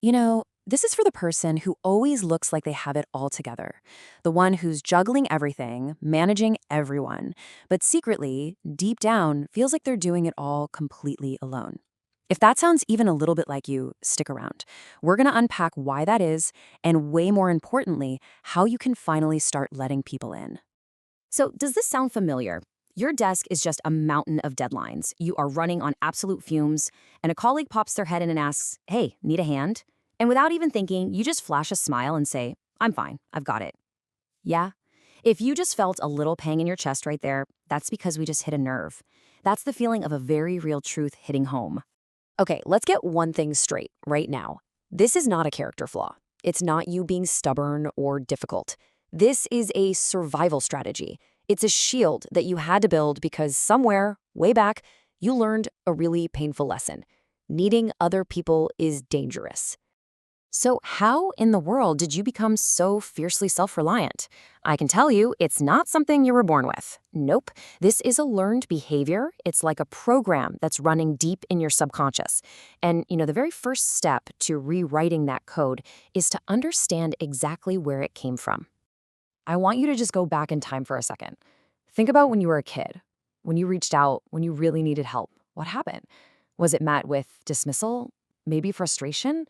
This is for the person who always looks like they have it all together. The one who's juggling everything, managing everyone, but secretly, deep down, feels like they're doing it all completely alone. If that sounds even a little bit like you, stick around. We're going to unpack why that is, and way more importantly, how you can finally start letting people in. So, does this sound familiar? Your desk is just a mountain of deadlines. You are running on absolute fumes, and a colleague pops their head in and asks, "Hey, need a hand?" And without even thinking, you just flash a smile and say, "I'm fine, I've got it." Yeah? If you just felt a little pang in your chest right there, that's because we just hit a nerve. That's the feeling of a very real truth hitting home. Okay, let's get one thing straight right now. This is not a character flaw. It's not you being stubborn or difficult. This is a survival strategy. It's a shield that you had to build because somewhere, way back, you learned a really painful lesson. Needing other people is dangerous. So, how in the world did you become so fiercely self reliant? I can tell you, it's not something you were born with. Nope. This is a learned behavior. It's like a program that's running deep in your subconscious. And, the very first step to rewriting that code is to understand exactly where it came from. I want you to just go back in time for a second. Think about when you were a kid, when you reached out, when you really needed help. What happened? Was it met with dismissal? Maybe frustration?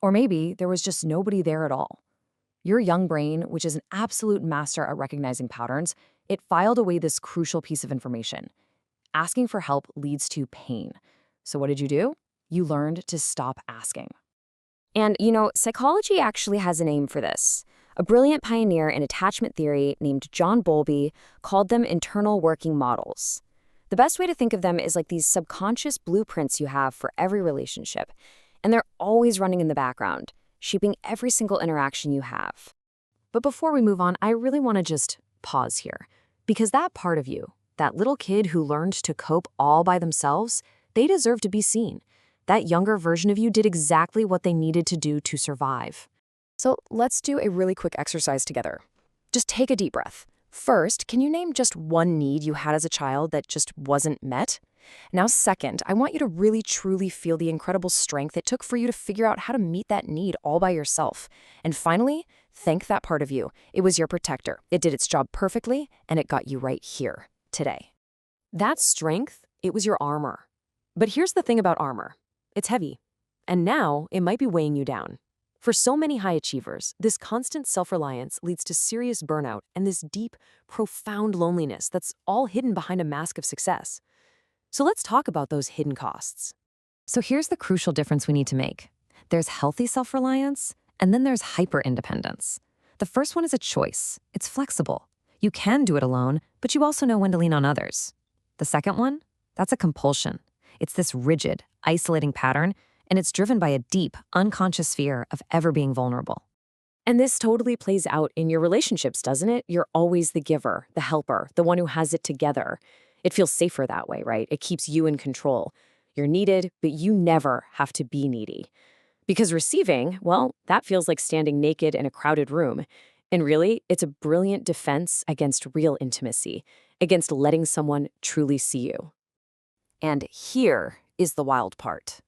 Or maybe there was just nobody there at all. Your young brain, which is an absolute master at recognizing patterns, it filed away this crucial piece of information. Asking for help leads to pain. So what did you do? You learned to stop asking. And, psychology actually has a name for this. A brilliant pioneer in attachment theory named John Bowlby called them internal working models. The best way to think of them is like these subconscious blueprints you have for every relationship. And they're always running in the background, shaping every single interaction you have. But before we move on, I really want to just pause here. Because that part of you, that little kid who learned to cope all by themselves, they deserve to be seen. That younger version of you did exactly what they needed to do to survive. So let's do a really quick exercise together. Just take a deep breath. First, can you name just one need you had as a child that just wasn't met? Now, second, I want you to really truly feel the incredible strength it took for you to figure out how to meet that need all by yourself. And finally, thank that part of you. It was your protector. It did its job perfectly, and it got you right here, today. That strength, it was your armor. But here's the thing about armor. It's heavy. And now it might be weighing you down. For so many high achievers, this constant self-reliance leads to serious burnout and this deep, profound loneliness that's all hidden behind a mask of success. So let's talk about those hidden costs. So here's the crucial difference we need to make. There's healthy self-reliance, and then there's hyper-independence. The first one is a choice. It's flexible. You can do it alone, but you also know when to lean on others. The second one, that's a compulsion. It's this rigid, isolating pattern, and it's driven by a deep, unconscious fear of ever being vulnerable. And this totally plays out in your relationships, doesn't it? You're always the giver, the helper, the one who has it together. It feels safer that way, right? It keeps you in control. You're needed, but you never have to be needy. Because receiving, well, that feels like standing naked in a crowded room. And really, it's a brilliant defense against real intimacy, against letting someone truly see you. And here is the wild part.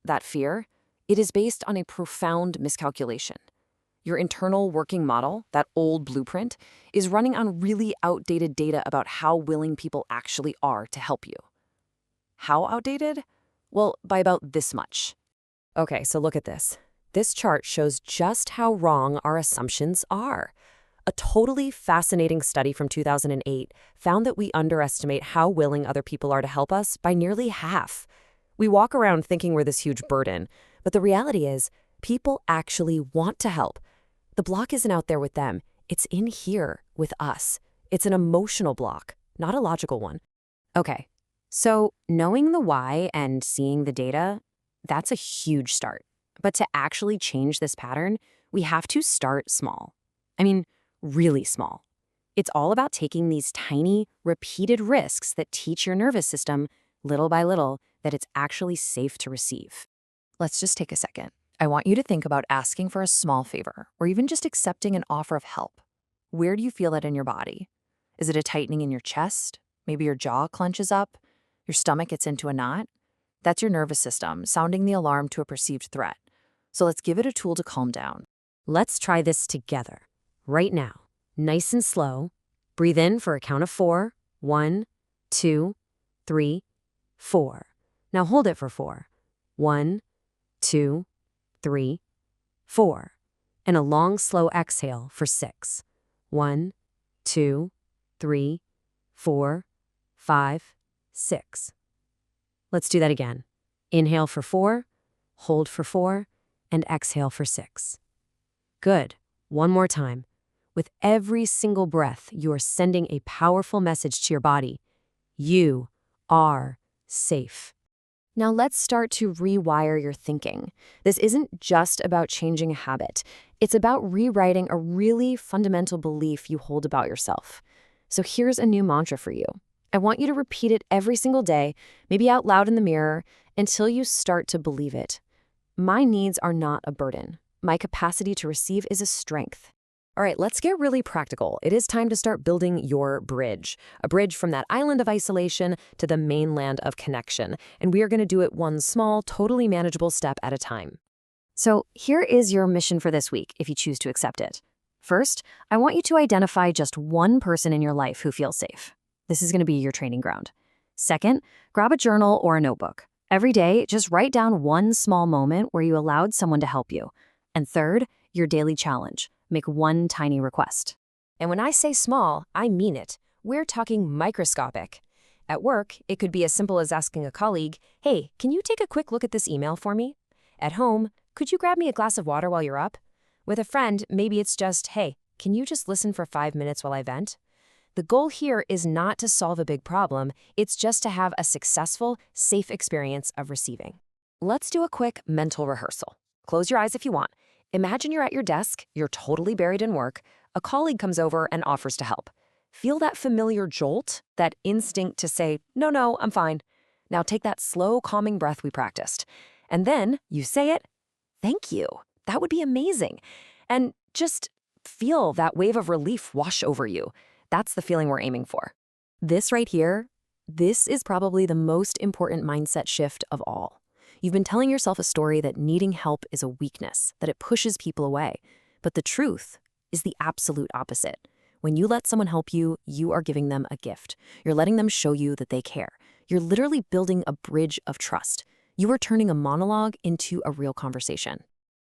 That fear, it is based on a profound miscalculation. Your internal working model, that old blueprint, is running on really outdated data about how willing people actually are to help you. How outdated? Well, by about this much. Okay, so look at this. This chart shows just how wrong our assumptions are. A totally fascinating study from 2008 found that we underestimate how willing other people are to help us by nearly half. We walk around thinking we're this huge burden, but the reality is, people actually want to help. The block isn't out there with them. It's in here with us. It's an emotional block, not a logical one. Okay, so knowing the why and seeing the data, that's a huge start. But to actually change this pattern, we have to start small. I mean, really small. It's all about taking these tiny, repeated risks that teach your nervous system, little by little, that it's actually safe to receive. Let's just take a second. I want you to think about asking for a small favor, or even just accepting an offer of help. Where do you feel it in your body? Is it a tightening in your chest? Maybe your jaw clenches up? Your stomach gets into a knot? That's your nervous system sounding the alarm to a perceived threat. So let's give it a tool to calm down. Let's try this together, right now. Nice and slow. Breathe in for a count of 4. 1, 2, 3, 4. Now hold it for 4. 1, 2, 3, 4. And a long, slow exhale for 6. 1, 2, 3, 4, 5, 6. Let's do that again. Inhale for 4, hold for 4, and exhale for 6. Good. One more time. With every single breath, you are sending a powerful message to your body. You are safe. Now let's start to rewire your thinking. This isn't just about changing a habit. It's about rewriting a really fundamental belief you hold about yourself. So here's a new mantra for you. I want you to repeat it every single day, maybe out loud in the mirror, until you start to believe it. My needs are not a burden. My capacity to receive is a strength. All right, let's get really practical. It is time to start building your bridge, a bridge from that island of isolation to the mainland of connection. And we are going to do it one small, totally manageable step at a time. So here is your mission for this week, if you choose to accept it. First, I want you to identify just one person in your life who feels safe. This is going to be your training ground. Second, grab a journal or a notebook. Every day, just write down one small moment where you allowed someone to help you. And third, your daily challenge. Make one tiny request. And when I say small, I mean it. We're talking microscopic. At work, it could be as simple as asking a colleague, "Hey, can you take a quick look at this email for me?" At home, could you grab me a glass of water while you're up? With a friend, maybe it's just, "Hey, can you just listen for 5 minutes while I vent?" The goal here is not to solve a big problem, it's just to have a successful, safe experience of receiving. Let's do a quick mental rehearsal. Close your eyes if you want. Imagine you're at your desk, you're totally buried in work, a colleague comes over and offers to help. Feel that familiar jolt, that instinct to say, no, I'm fine. Now take that slow, calming breath we practiced. And then you say it, "Thank you. That would be amazing." And just feel that wave of relief wash over you. That's the feeling we're aiming for. This right here, this is probably the most important mindset shift of all. You've been telling yourself a story that needing help is a weakness, that it pushes people away. But the truth is the absolute opposite. When you let someone help you, you are giving them a gift. You're letting them show you that they care. You're literally building a bridge of trust. You are turning a monologue into a real conversation.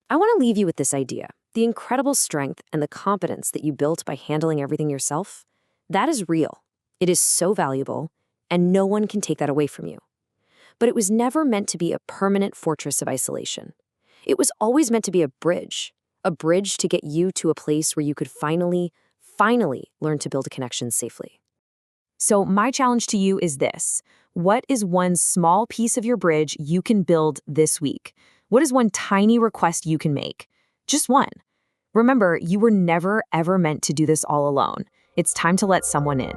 I want to leave you with this idea. The incredible strength and the competence that you built by handling everything yourself, that is real. It is so valuable, and no one can take that away from you. But it was never meant to be a permanent fortress of isolation. It was always meant to be a bridge to get you to a place where you could finally learn to build a connection safely. So my challenge to you is this. What is one small piece of your bridge you can build this week? What is one tiny request you can make? Just one. Remember, you were never, ever meant to do this all alone. It's time to let someone in.